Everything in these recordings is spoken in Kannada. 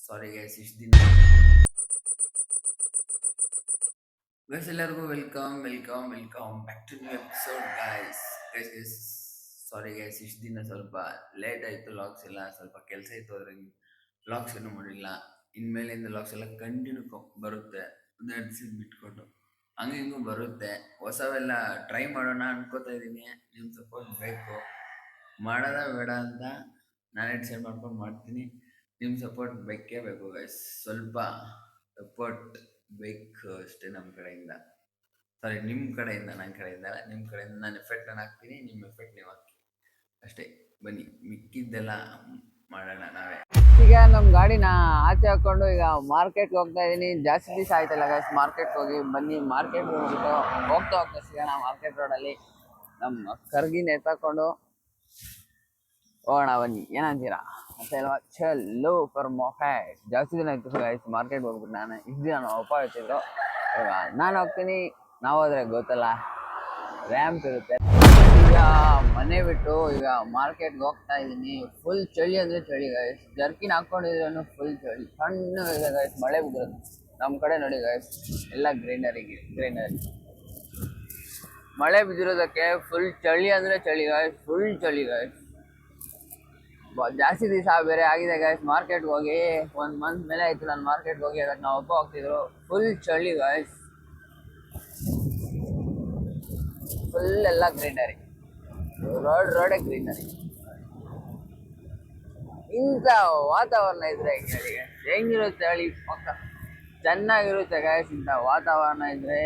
ಸಾರಿ ಗೈಸ್ ಇಷ್ಟು ದಿನ ಗೈಸ್ ಎಲ್ಲರಿಗೂ welcome back to new episode guys sorry guys ಇಷ್ಟು ದಿನ ಸ್ವಲ್ಪ ಲೇಟ್ ಆಯಿತು ಲಾಗ್ಸ್ ಎಲ್ಲ ಸ್ವಲ್ಪ ಕೆಲಸ ಇತ್ತು ಅದ್ರಲ್ಲಿ ಲಾಗ್ಸ್ ಏನು ಮಾಡಿಲ್ಲ ಇನ್ಮೇಲಿಂದ ಲಾಗ್ಸ್ ಎಲ್ಲ ಕಂಟಿನ್ಯೂ ಬರುತ್ತೆ ಒಂದು 2 ದಿವಸ ಬಿಟ್ಕೊಂಡು ಹಂಗೆ ಹಿಂಗೂ ಬರುತ್ತೆ ಹೊಸವೆಲ್ಲ ಟ್ರೈ ಮಾಡೋಣ ಅನ್ಕೋತಾ ಇದ್ದೀನಿ ನಿಮ್ಮ ಸಪೋರ್ಟ್ ಬೇಕು ಮಾಡೋದ ಬೇಡ ಅಂತ ನಾನೇ ಡಿಸೈಡ್ ಮಾಡ್ಕೊಂಡು ಮಾಡ್ತೀನಿ ನಿಮ್ಮ ಸಪೋರ್ಟ್ ಬೇಕೇ ಬೇಕು ಗೈಸ್ ಸ್ವಲ್ಪ ಸಪೋರ್ಟ್ ಬೇಕು ಅಷ್ಟೇ ನಮ್ಮ ಕಡೆಯಿಂದ ಸಾರಿ ನಿಮ್ಮ ಕಡೆಯಿಂದ ನನ್ನ ಕಡೆಯಿಂದ ನಿಮ್ಮ ಕಡೆಯಿಂದ ನಾನು ಎಫೆಕ್ಟನ್ನು ಹಾಕ್ತೀನಿ ನಿಮ್ಮ ಎಫೆಕ್ಟ್ ನೀವು ಹಾಕಿ ಅಷ್ಟೇ ಬನ್ನಿ ಮಿಕ್ಕಿದ್ದೆಲ್ಲ ಮಾಡೋಣ ನಾವೇ ಈಗ ನಮ್ಮ ಗಾಡಿನ ಆಚೆ ಹಾಕೊಂಡು ಈಗ ಮಾರ್ಕೆಟ್ಗೆ ಹೋಗ್ತಾ ಇದ್ದೀನಿ ಜಾಸ್ತಿ ದಿವಸ ಆಯ್ತಲ್ಲ ಗೈಸ್ ಮಾರ್ಕೆಟ್ಗೆ ಹೋಗಿ ಬನ್ನಿ ಮಾರ್ಕೆಟ್ ಹೋಗ್ಬಿಟ್ಟು ಹೋಗ್ತಾ ಸಿಗೋಣ ಮಾರ್ಕೆಟ್ ರೋಡಲ್ಲಿ ನಮ್ಮ ಕರ್ಗಿನ ಎತ್ತಾಕೊಂಡು ಹೋಗೋಣ ಬನ್ನಿ ಏನಂತೀರಾ ಮತ್ತೆ ಅಲ್ವಾ ಚಲೋ ಫರ್ ಮೊಫೆಟ್ ಜಾಸ್ತಿ ದಿನ ಆಯ್ತು ಗೈಸ್ ಮಾರ್ಕೆಟ್ ಹೋಗ್ಬಿಟ್ಟು ನಾನು ಇಷ್ಟು ದಿನ ನಮ್ಮ ಅಪ್ಪ ಹೇಳ್ತಿದ್ರು ಇವಾಗ ನಾನು ಹೋಗ್ತೀನಿ ನಾವು ಹೋದ್ರೆ ಗೊತ್ತಲ್ಲ ರ್ಯಾಂಪ್ ಇರುತ್ತೆ ಈಗ ಮನೆ ಬಿಟ್ಟು ಈಗ ಮಾರ್ಕೆಟ್ಗೆ ಹೋಗ್ತಾ ಇದ್ದೀನಿ ಫುಲ್ ಚಳಿ ಅಂದರೆ ಚಳಿ ಗೈಸ್ ಜರ್ಕಿನ್ ಹಾಕ್ಕೊಂಡಿದ್ರು ಫುಲ್ ಚಳಿ ಸಣ್ಣಗಿದೆ ಗೈಸ್ ಮಳೆ ಬಿದ್ದಿರೋದು ನಮ್ಮ ಕಡೆ ನೋಡಿ ಗೈಸ್ ಎಲ್ಲ ಗ್ರೀನರಿ ಮಳೆ ಬಿದ್ದಿರೋದಕ್ಕೆ ಫುಲ್ ಚಳಿ ಅಂದರೆ ಚಳಿ ಗೈಸ್ ಫುಲ್ ಚಳಿ ಗೈಸ್ ಜಾಸ್ತಿ ದಿವಸ ಬೇರೆ ಆಗಿದೆ ಗೈಸ್ ಮಾರ್ಕೆಟ್ಗೆ ಹೋಗಿ 1 ಮಂತ್ ಮೇಲೆ ಆಯಿತು ನಾನು ಮಾರ್ಕೆಟ್ಗೆ ಹೋಗಿ ಅದಕ್ಕೆ ನಾವು ಒಬ್ಬ ಹೋಗ್ತಿದ್ರು ಫುಲ್ ಚಳಿ ಗೈಸ್ ಫುಲ್ ಎಲ್ಲ ಗ್ರೀನರಿ ರೋಡೇ ಗ್ರೀನರಿ ಇಂಥ ವಾತಾವರಣ ಇದ್ರೆ ಹೆಂಗಿರುತ್ತೆ ಹೇಳಿ ಪಕ್ಕ ಚೆನ್ನಾಗಿರುತ್ತೆ ಗೈಸ್ ಇಂಥ ವಾತಾವರಣ ಇದ್ರೆ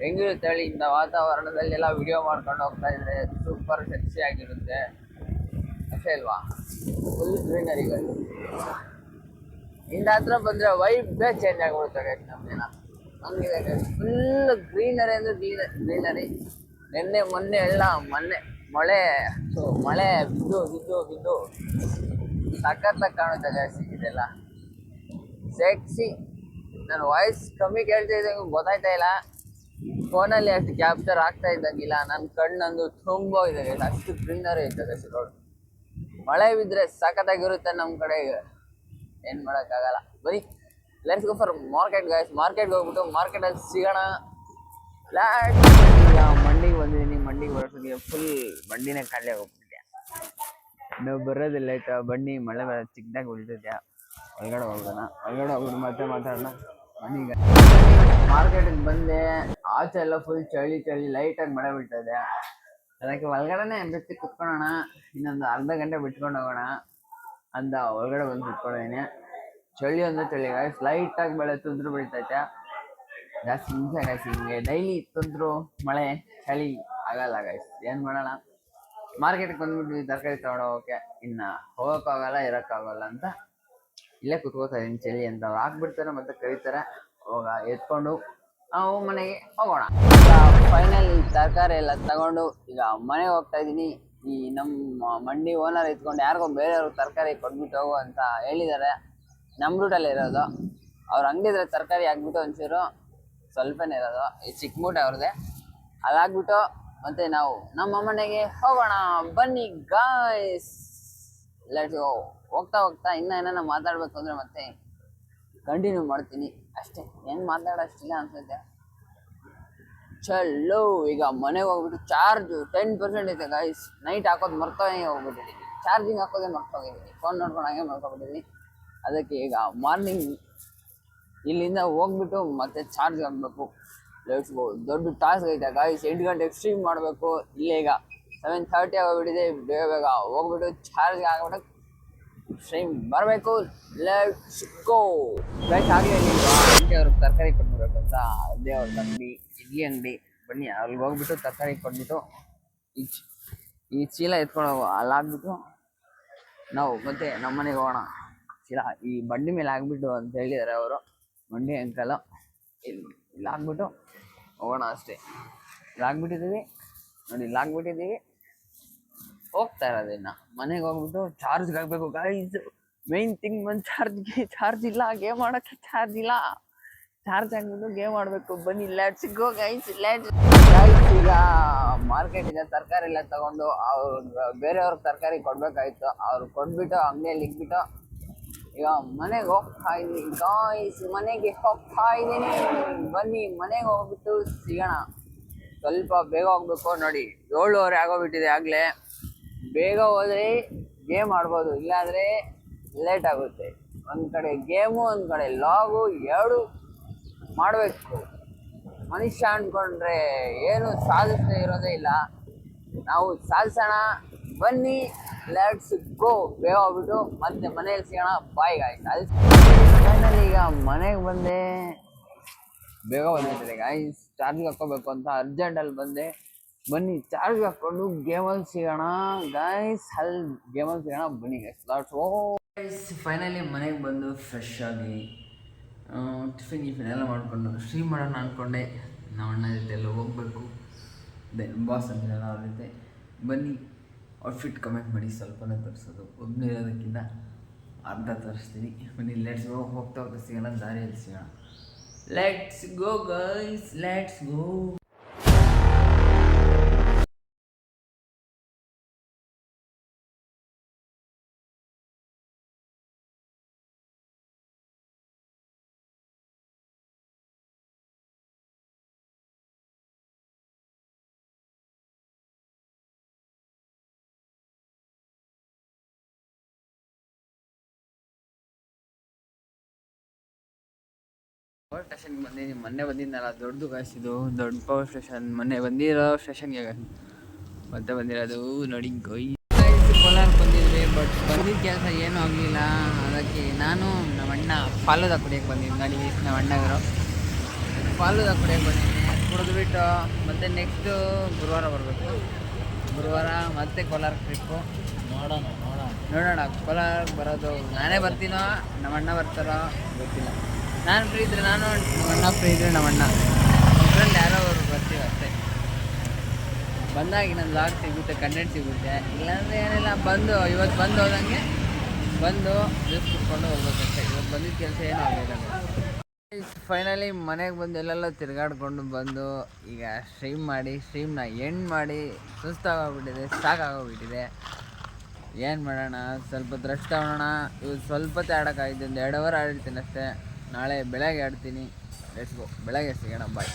ಹೆಂಗಿರುತ್ತೆ ಹೇಳಿ ಇಂಥ ವಾತಾವರಣದಲ್ಲಿ ಎಲ್ಲ ವಿಡಿಯೋ ಮಾಡ್ಕೊಂಡು ಹೋಗ್ತಾ ಇದ್ರೆ ಸೂಪರ್ ಸೆಕ್ಸಿ ಆಗಿರುತ್ತೆ ಅಷ್ಟೇ ಅಲ್ವಾ ಫುಲ್ ಗ್ರೀನರಿ ಇಂದ ಹತ್ರ ಬಂದರೆ ವೈಬೇ ಚೇಂಜ್ ಆಗಿಬಿಡುತ್ತೆ ಗೈಸ್ ನಮ್ದೇನ ಹಂಗಿದೆ ಫುಲ್ ಗ್ರೀನರಿ ಅಂದರೆ ಗ್ರೀನರಿ ಮೊನ್ನೆ ಎಲ್ಲ ಮಳೆ ಬಿದ್ದು ಸಖತ್ತಾಗಿ ಕಾಣುತ್ತೆ ಗೈಸ್ ಇದೆಲ್ಲ ಸೆಕ್ಸಿ ನನ್ನ ವಾಯ್ಸ್ ಕಮ್ಮಿ ಕೇಳ್ತಾ ಇದ್ದಂಗೆ ಗೊತ್ತಾಯ್ತಾ ಇಲ್ಲ ಫೋನಲ್ಲಿ ಅಷ್ಟು ಕ್ಯಾಪ್ಚರ್ ಆಗ್ತಾ ಇದ್ದಂಗಿಲ್ಲ ನನ್ನ ಕಣ್ಣಂದು ತುಂಬ ಇದೆ ಗೈಸ್ ಅಷ್ಟು ಗ್ರೀನರಿ ಐತೆ ಗೈಸ್ ರೋಡ್ ಮಳೆ ಬಿದ್ದರೆ ಸಖತ್ತಾಗಿರುತ್ತೆ ನಮ್ಮ ಕಡೆ ಏನು ಮಾಡೋಕ್ಕಾಗಲ್ಲ ಬರೀ let's go for market guys ಮಾರ್ಕೆಟ್ಗೆ ಹೋಗ್ಬಿಟ್ಟು ಮಾರ್ಕೆಟಲ್ಲಿ ಸಿಗೋಣ ಈಗ ಮಂಡಿಗೆ ಬಂದಿದ್ದೀನಿ ಮಂಡಿಗೆ ಬರೋದಿಗೆ ಫುಲ್ ಬಂಡಿನೇ ಖಾಲಿ ಹೋಗ್ಬಿಟ್ಟಿದ್ಯಾ ನಾವು ಬರೋದಿಲ್ಲ ಲೇಟ್ ಬಂಡಿ ಮಳೆ ಬರೋ ಚಿಕ್ಕದಾಗಿ ಉಳಿದಿದ್ಯಾ ಹೊರಗಡೆ ಹೋಗ್ಬಿಟ್ಟು ಮತ್ತೆ ಮಾತಾಡೋಣ ಮನೆಗೆ ಮಾರ್ಕೆಟಿಗೆ ಬಂದೆ ಆಚೆ ಎಲ್ಲ ಫುಲ್ ಚಳಿ ಲೈಟಾಗಿ ಮಳೆ ಬೀಳ್ತಾ ಇದೆ ಅದಕ್ಕೆ ಒಳಗಡೆನೆ ಬೆಚ್ಚಿ ಕುತ್ಕೊಳ್ಳೋಣ ಇನ್ನೊಂದು ಅರ್ಧ ಗಂಟೆ ಬಿಟ್ಕೊಂಡು ಹೋಗೋಣ ಅಂತ ಒಳಗಡೆ ಬಂದು ಕುತ್ಕೊಂಡಿದ್ದೀನಿ ಚಳಿ ಅಂದರೆ ಚಳಿ ಗೈಸ್ ಲೈಟಾಗಿ ಬೆಳೆ ತುಂದ್ರು ಬೀಳ್ತೈತೆ ಜಾಸ್ತಿ ಹಿಂಸೆ ಗೈಸ್ ಹಿಂಗೆ ಡೈಲಿ ತುಂದ್ರು ಮಳೆ ಚಳಿ ಆಗಲ್ಲ ಗೈಸ್ ಏನು ಮಾಡೋಣ ಮಾರ್ಕೆಟ್ಗೆ ಬಂದ್ಬಿಟ್ಟು ತರಕಾರಿ ತಗೊಂಡು ಹೋಗೋಕೆ ಇನ್ನು ಹೋಗೋಕ್ಕಾಗಲ್ಲ ಇರೋಕ್ಕಾಗಲ್ಲ ಅಂತ ಇಲ್ಲೇ ಕುತ್ಕೋತಾ ಇದ್ದೀನಿ ಚಳಿ ಅಂತ ಅವ್ರು ಹಾಕ್ಬಿಡ್ತಾರೆ ಮತ್ತೆ ಕರೀತಾರೆ ಹೋಗ ಎತ್ಕೊಂಡು ನಾವು ಮನೆಗೆ ಹೋಗೋಣ ಈಗ ಫೈನಲ್ ತರಕಾರಿ ಎಲ್ಲ ತಗೊಂಡು ಈಗ ಮನೆಗೆ ಹೋಗ್ತಾ ಇದ್ದೀನಿ ಈ ನಮ್ಮ ಮಂಡಿ ಓನರ್ ಎತ್ಕೊಂಡು ಯಾರಿಗೋ ಬೇರೆಯವ್ರಿಗೆ ತರಕಾರಿ ಕೊಟ್ಬಿಟ್ಟು ಹೋಗು ಅಂತ ಹೇಳಿದ್ದಾರೆ ನಮ್ಮ ರೂಟಲ್ಲಿ ಇರೋದು ಅವ್ರು ಅಂಗಡಿದ್ರೆ ತರಕಾರಿ ಹಾಕ್ಬಿಟ್ಟು ಒಂಚೂರು ಸ್ವಲ್ಪನೇ ಇರೋದು ಈ ಚಿಕ್ಕ ಮೂಟೆ ಅವ್ರದ್ದೇ ಅದಾಗ್ಬಿಟ್ಟು ಮತ್ತೆ ನಾವು ನಮ್ಮ ಮನೆಗೆ ಹೋಗೋಣ ಬನ್ನಿ ಗಾಯ್ಸ್ ಲೆಟ್ಸ್ ಹೋಗ್ತಾ ಇನ್ನೂ ಏನಾರ ಮಾತಾಡಬೇಕು ಅಂದರೆ ಮತ್ತೆ ಕಂಟಿನ್ಯೂ ಮಾಡ್ತೀನಿ ಅಷ್ಟೇ ಏನು ಮಾತಾಡೋಷ್ಟಿಲ್ಲ ಅನ್ಸುತ್ತೆ ಚಲೋ ಈಗ ಮನೆಗೆ ಹೋಗ್ಬಿಟ್ಟು ಚಾರ್ಜ್ 10% ಐತೆ ಗೈಸ್ ನೈಟ್ ಹಾಕೋದು ಮರ್ತೋಗಿ ಹೋಗ್ಬಿಟ್ಟಿದ್ದೀನಿ ಚಾರ್ಜಿಂಗ್ ಹಾಕೋದೇ ಮರ್ತೋಗಿದ್ದೀನಿ ಫೋನ್ ನೋಡ್ಕೊಂಡು ಹಾಗೆ ಮರ್ಕೊಬಿಟ್ಟಿದ್ದೀನಿ ಅದಕ್ಕೆ ಈಗ ಮಾರ್ನಿಂಗ್ ಇಲ್ಲಿಂದ ಹೋಗ್ಬಿಟ್ಟು ಮತ್ತೆ ಚಾರ್ಜ್ ಹಾಕಬೇಕು ಲೆಟ್ಸ್ ಗೋ ದೊಡ್ಡ ಟಾಸ್ಕ್ ಐತೆ ಗೈಸ್ 8 ಗಂಟೆಗೆ ಸ್ಟ್ರೀಮ್ ಮಾಡಬೇಕು ಇಲ್ಲೇ ಈಗ 7:30 ಆಗೋಗ್ಬಿಟ್ಟಿದೆ ಬೇಗ ಹೋಗ್ಬಿಟ್ಟು ಚಾರ್ಜ್ ಹಾಕ್ಬಿಟ್ಟು ಸ್ಟ್ರೀಮ್ ಬರಬೇಕು ಲೆಟ್ಸ್ ಗೋ ಗೈಸ್ ಹಾಗೆ ಅವ್ರಿಗೆ ತರಕಾರಿ ಕೊಟ್ಬಿಡ್ಬೇಕು ಅಂತ ಅದೇ ಅವ್ರ ಅಂಗಡಿ ಇಡ್ಲಿ ಅಂಗಡಿ ಬನ್ನಿ ಅಲ್ಲಿಗೆ ಹೋಗ್ಬಿಟ್ಟು ತರಕಾರಿ ಕೊಟ್ಬಿಟ್ಟು ಈ ಚೀಲ ಎತ್ಕೊಂಡು ಹೋಗೋ ಅಲ್ಲಿ ಹಾಕ್ಬಿಟ್ಟು ನಾವು ಮತ್ತೆ ನಮ್ಮ ಮನೆಗೆ ಹೋಗೋಣ ಚೀಲ ಈ ಬಂಡಿ ಮೇಲೆ ಹಾಕ್ಬಿಟ್ಟು ಅಂತ ಹೇಳಿದ್ದಾರೆ ಅವರು ಮಂಡಿ ಅಂಕಲ್ ಇಲ್ಲಿ ಹಾಕ್ಬಿಟ್ಟು ಹೋಗೋಣ ಅಷ್ಟೇ ಇಲ್ಲಿ ಹಾಕ್ಬಿಟ್ಟಿದ್ದೀವಿ ನೋಡಿ ಇಲ್ಲಿ ಹಾಕ್ಬಿಟ್ಟಿದ್ದೀವಿ ಹೋಗ್ತಾ ಇರೋದು ಇನ್ನು ಮನೆಗೆ ಹೋಗ್ಬಿಟ್ಟು ಚಾರ್ಜ್ಗೆ ಹಾಕ್ಬೇಕು ಗೈಸ್ ಮೇನ್ ಥಿಂಗ್ ಒಂದು ಚಾರ್ಜ್ ಇಲ್ಲ ಗೇಮ್ ಮಾಡೋಕ್ಕೆ ಚಾರ್ಜ್ ಇಲ್ಲ ಚಾರ್ಜ್ ಹಾಕ್ಬಿಟ್ಟು ಗೇಮ್ ಆಡಬೇಕು ಬನ್ನಿ ಲೆಟ್ಸ್ ಗೋ ಗೈಸ್ ಈಗ ಮಾರ್ಕೆಟಿಗೆ ತರಕಾರಿ ಎಲ್ಲ ತಗೊಂಡು ಅವ್ರು ಬೇರೆಯವ್ರಿಗೆ ತರಕಾರಿ ಕೊಡ್ಬೇಕಾಯ್ತು ಅವ್ರು ಕೊಟ್ಬಿಟ್ಟು ಅಂಗಡಿಯಲ್ಲಿ ಇಕ್ಬಿಟ್ಟು ಈಗ ಮನೆಗೆ ಹೋಗ್ತಾ ಇದ್ದೀನಿ ಗಾಯ್ಸ್, ಮನೆಗೆ ಹೋಗ್ತಾ ಇದ್ದೀನಿ. ಬನ್ನಿ ಮನೆಗೆ ಹೋಗ್ಬಿಟ್ಟು ಸಿಗೋಣ. ಸ್ವಲ್ಪ ಬೇಗ ಹೋಗ್ಬೇಕು. ನೋಡಿ 7:30 ಆಗೋಗ್ಬಿಟ್ಟಿದೆ ಆಗಲೇ. ಬೇಗ ಹೋದ್ರೆ ಗೇಮ್ ಆಡ್ಬೋದು, ಇಲ್ಲಾಂದರೆ ಲೇಟ್ ಆಗುತ್ತೆ. ಒಂದು ಕಡೆ ಗೇಮು, ಒಂದು ಕಡೆ ಲಾಗು, ಎರಡು ಮಾಡಬೇಕು. ಮನುಷ್ಯ ಅಂದ್ಕೊಂಡ್ರೆ ಏನು ಸಾಧಿಸದೇ ಇರೋದೇ ಇಲ್ಲ. ನಾವು ಸಾಧಿಸೋಣ ಬನ್ನಿ, ಲೆಟ್ಸ್ ಗೋ. ಬೇಗ ಹೋಗ್ಬಿಟ್ಟು ಮತ್ತೆ ಮನೇಲಿ ಸಿಗೋಣ. Bye guys. ಫೈನಲಿ ಈಗ ಮನೆಗೆ ಬಂದೆ. ಬೇಗ ಬಂದಿದ್ದಾರೆ ಗಾಯ್ಸ್. ಚಾರ್ಜ್ಗೆ ಹಾಕ್ಕೋಬೇಕು ಅಂತ ಅರ್ಜೆಂಟಲ್ಲಿ ಬಂದೆ. ಬನ್ನಿ ಚಾರ್ಜ್ಗೆ ಹಾಕ್ಕೊಂಡು ಗೇಮಲ್ಲಿ ಸಿಗೋಣ ಗಾಯ್ಸ್. ಗೇಮಲ್ಲಿ ಸಿಗೋಣ ಬನ್ನಿ guys. Let's go guys. Finally ಮನೆಗೆ ಬಂದು ಫ್ರೆಶ್ ಆಗಿ ಟಿಫಿನ್ ಎಲ್ಲ ಮಾಡಿಕೊಂಡು ಸ್ಟ್ರೀಮ್ ಮಾಡೋಣ ಅಂದ್ಕೊಂಡೆ. ನಮ್ಮ ಅಣ್ಣ ಜೊತೆ ಎಲ್ಲ ಹೋಗಬೇಕು. ದೆನ್ ಬಾಸ್ ಅಂದಿರಲ್ಲ ಅವ್ರ ಜೊತೆ. ಬನ್ನಿ ಔಟ್ಫಿಟ್ ಕಮೆಂಟ್ ಮಾಡಿ. ಸ್ವಲ್ಪನೇ ತರಿಸೋದು, ಒಬ್ಬನೇ ಇರೋದಕ್ಕಿಂತ ಅರ್ಧ ತರಿಸ್ತೀನಿ. ಬನ್ನಿ ಲೆಟ್ಸ್ ಗೋ. ಹೋಗ್ತಾ ಸಿಗೋಣ, ದಾರಿಯಲ್ಲಿ ಸಿಗೋಣ. Let's go guys, let's go. Power ಸ್ಟೇಷನ್ಗೆ ಬಂದಿದ್ದೀನಿ. ಮೊನ್ನೆ ಬಂದಿದ್ದಲ್ಲ, ದೊಡ್ಡದು ಗಾಯ್ಸಿದು, ದೊಡ್ಡ ಪವರ್ ಸ್ಟೇಷನ್. ಮೊನ್ನೆ ಬಂದಿರೋ ಸ್ಟೇಷನ್ಗೆ ಮತ್ತೆ ಬಂದಿರೋದು ನೋಡಿ ಗಾಯ್ಸ್. ಕೋಲಾರ ಬಂದಿದ್ವಿ, ಬಟ್ ಬಂದಿದ್ದ ಕೆಲಸ ಏನೂ ಆಗಲಿಲ್ಲ. ಅದಕ್ಕೆ ನಾನು ನಮ್ಮ ಅಣ್ಣ ಫಾಲೂದಾ ಕುಡಿಯೋಕ್ಕೆ ಬಂದಿದ್ದೀನಿ. ನೋಡಿ ನಮ್ಮ ಅಣ್ಣವರು ಫಾಲೂದಾ ಕುಡಿಯೋಕ್ಕೆ ಬಂದಿದ್ದೀನಿ. ಕುಡಿದ್ಬಿಟ್ಟು ಮತ್ತೆ ನೆಕ್ಸ್ಟು ಗುರುವಾರ ಬರಬೇಕು. ಗುರುವಾರ ಮತ್ತೆ ಕೋಲಾರ ಟ್ರಿಪ್ಪು. ನೋಡೋಣ ಕೋಲಾರಕ್ಕೆ ಬರೋದು. ನಾನೇ ಬರ್ತೀನೋ ನಮ್ಮ ಅಣ್ಣ ಬರ್ತಾರೋ ಗೊತ್ತಿಲ್ಲ. ನಾನು ಫ್ರೀ ಇದ್ದರೆ ನಾನು, ನಮ್ಮ ಅಣ್ಣ ಫ್ರೀ ಇದ್ದರೆ ನಮ್ಮ ಅಣ್ಣ, ಇಬ್ಬರಲ್ಲಿ ಯಾರೋ ಅವರು ಬರ್ತೀವಿ ಅಷ್ಟೇ. ಬಂದಾಗ ಇನ್ನೊಂದು ಲಾಗ್ ಸಿಗುತ್ತೆ, ಕಂಟೆಂಟ್ ಸಿಗುತ್ತೆ. ಇಲ್ಲಾಂದರೆ ಏನಿಲ್ಲ, ಇವತ್ತು ಬಂದು ಹೋದಂಗೆ ಬಂದು ಜ್ಯೂಸ್ ಕುಟ್ಕೊಂಡು ಹೋಗ್ಬೇಕಷ್ಟೇ. ಇವತ್ತು ಬಂದಿದ್ದ ಕೆಲಸ ಏನೂ ಆಗಲಿಲ್ಲ. ಫೈನಲಿ ಮನೆಗೆ ಬಂದು ಎಲ್ಲೆಲ್ಲ ತಿರುಗಾಡ್ಕೊಂಡು ಬಂದು ಈಗ ಸ್ಟ್ರೀಮ್ನ ಎಂಡ್ ಮಾಡಿ ಸುಸ್ತಾಗೋಗ್ಬಿಟ್ಟಿದೆ, ಸಾಕಾಗೋಗ್ಬಿಟ್ಟಿದೆ. ಏನು ಮಾಡೋಣ, ಸ್ವಲ್ಪ ರೆಸ್ಟ್ ತಗೊಳ್ಳೋಣ. ಇವತ್ತು ಸ್ವಲ್ಪ ಹೊತ್ತು ಆಡೋಕ್ಕಾಗಿದ್ದು, ಒಂದು 2 ಅವರ್ ಆಡಿರ್ತೀನಿ ಅಷ್ಟೇ. ನಾಳೆ ಬೆಳಗ್ಗೆ ಆಡ್ತೀನಿ. ಲೆಟ್ಸ್ ಗೋ, ಬೆಳಗ್ಗೆ ಸಿಗೋಣ. ಬಾಯ್.